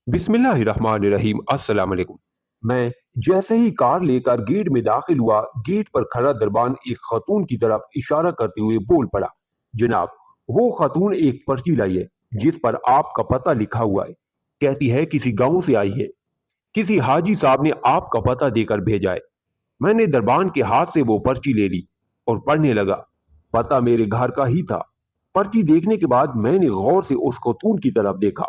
बिस्मिल्लाहिर्रहमानिर्रहीम। अस्सलाम वालेकुम। मैं जैसे ही कार लेकर गेट में दाखिल हुआ, गेट पर खड़ा दरबान एक खातून की तरफ इशारा करते हुए बोल पड़ा, जनाब, वो खातून एक पर्ची लाई है जिस पर आपका पता लिखा हुआ है। कहती है किसी गांव से आई है, किसी हाजी साहब ने आपका पता देकर भेजा है। मैंने दरबान के हाथ से वो पर्ची ले ली और पढ़ने लगा। पता मेरे घर का ही था। पर्ची देखने के बाद मैंने गौर से उस खातून की तरफ देखा।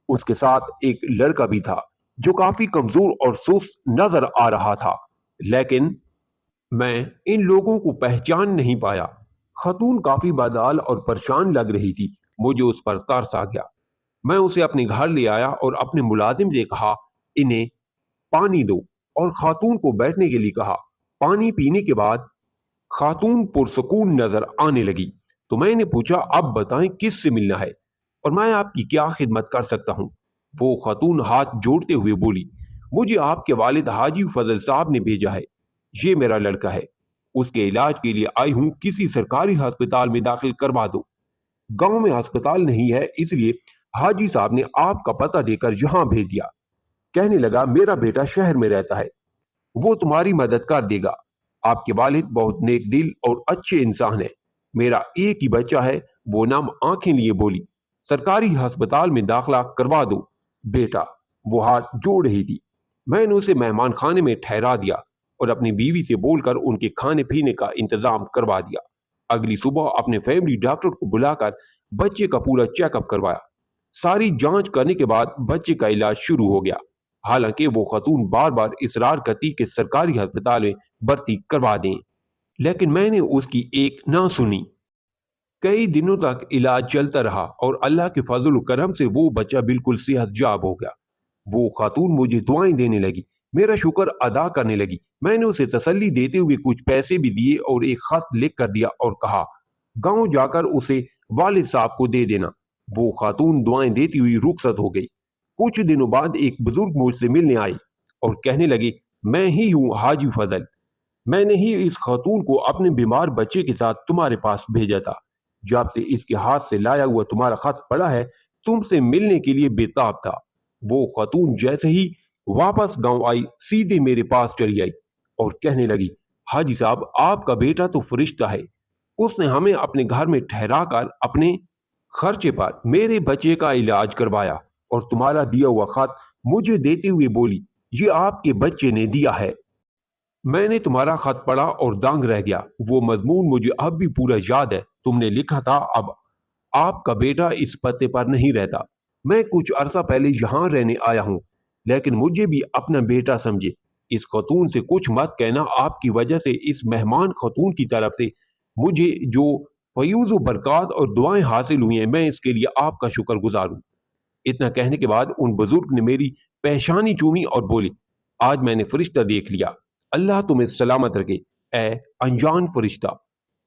उसके साथ एक लड़का भी था जो काफी कमजोर और सुस्त नजर आ रहा था, लेकिन मैं इन लोगों को पहचान नहीं पाया। खातून काफी बादाल और परेशान लग रही थी। मुझे उस पर तरस आ गया। मैं उसे अपने घर ले आया और अपने मुलाजिम से कहा, इन्हें पानी दो, और खातून को बैठने के लिए कहा। पानी पीने के बाद खातून पुरसकून नजर आने लगी, तो मैंने पूछा, अब बताएं किस से मिलना है और मैं आपकी क्या खिदमत कर सकता हूं। वो खातून हाथ जोड़ते हुए बोली, मुझे आपके वालिद हाजी फजल साहब ने भेजा है। ये मेरा लड़का है, उसके इलाज के लिए आई हूं, किसी सरकारी अस्पताल में दाखिल करवा दो। गांव में अस्पताल नहीं है, इसलिए हाजी साहब ने आपका पता देकर यहां भेज दिया। कहने लगा, मेरा बेटा शहर में रहता है, वो तुम्हारी मदद कर देगा। आपके वालिद बहुत नेक दिल और अच्छे इंसान है। मेरा एक ही बच्चा है। वो नाम आंखें लिए बोली, सरकारी अस्पताल में दाखिला करवा दो बेटा। वो हाथ जोड़ रही थी। मैंने उसे मेहमान खाने में ठहरा दिया और अपनी बीवी से बोलकर उनके खाने पीने का इंतजाम करवा दिया। अगली सुबह अपने फैमिली डॉक्टर को बुलाकर बच्चे का पूरा चेकअप करवाया। सारी जांच करने के बाद बच्चे का इलाज शुरू हो गया। हालांकि वो खातून बार बार इसरार करती कि सरकारी अस्पताल में भर्ती करवा दें, लेकिन मैंने उसकी एक ना सुनी। कई दिनों तक इलाज चलता रहा और अल्लाह के फजल करम से वो बच्चा बिल्कुल सेहतयाब हो गया। वो खातून मुझे दुआएं देने लगी, मेरा शुक्र अदा करने लगी। मैंने उसे तसल्ली देते हुए कुछ पैसे भी दिए और एक खत लिख कर दिया और कहा, गांव जाकर उसे वालिद साहब को दे देना। वो खातून दुआएं देती हुई रुखसत हो गई। कुछ दिनों बाद एक बुजुर्ग मुझसे मिलने आई और कहने लगे, मैं ही हूँ हाजी फजल। मैंने ही इस खातून को अपने बीमार बच्चे के साथ तुम्हारे पास भेजा था। जब से इसके हाथ से लाया हुआ तुम्हारा खत पड़ा है, तुमसे मिलने के लिए बेताब था। वो खातून जैसे ही वापस गांव आई, सीधे मेरे पास चली आई और कहने लगी, हाजी साहब, आपका बेटा तो फरिश्ता है। उसने हमें अपने घर में ठहरा कर अपने खर्चे पर मेरे बच्चे का इलाज करवाया और तुम्हारा दिया हुआ खत मुझे देते हुए बोली, ये आपके बच्चे ने दिया है। मैंने तुम्हारा खत पढ़ा और दंग रह गया। वो मजमून मुझे अब भी पूरा याद है। तुमने लिखा था, अब आपका बेटा इस पते पर नहीं रहता। मैं कुछ अरसा पहले यहाँ रहने आया हूँ, लेकिन मुझे भी अपना बेटा समझे। इस खतून से कुछ मत कहना। आपकी वजह से इस मेहमान खतून की तरफ से मुझे जो फयूज बरकत और दुआएं हासिल हुई हैं, मैं इसके लिए आपका शुक्र गुजार हूँ। इतना कहने के बाद उन बुजुर्ग ने मेरी पेशानी चूमी और बोली, आज मैंने फरिश्ता देख लिया। अल्लाह तुम्हें सलामत रखे, ए अनजान फरिश्ता।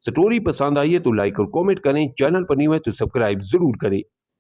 स्टोरी पसंद आई है तो लाइक और कमेंट करें। चैनल पर नहीं है तो सब्सक्राइब जरूर करें।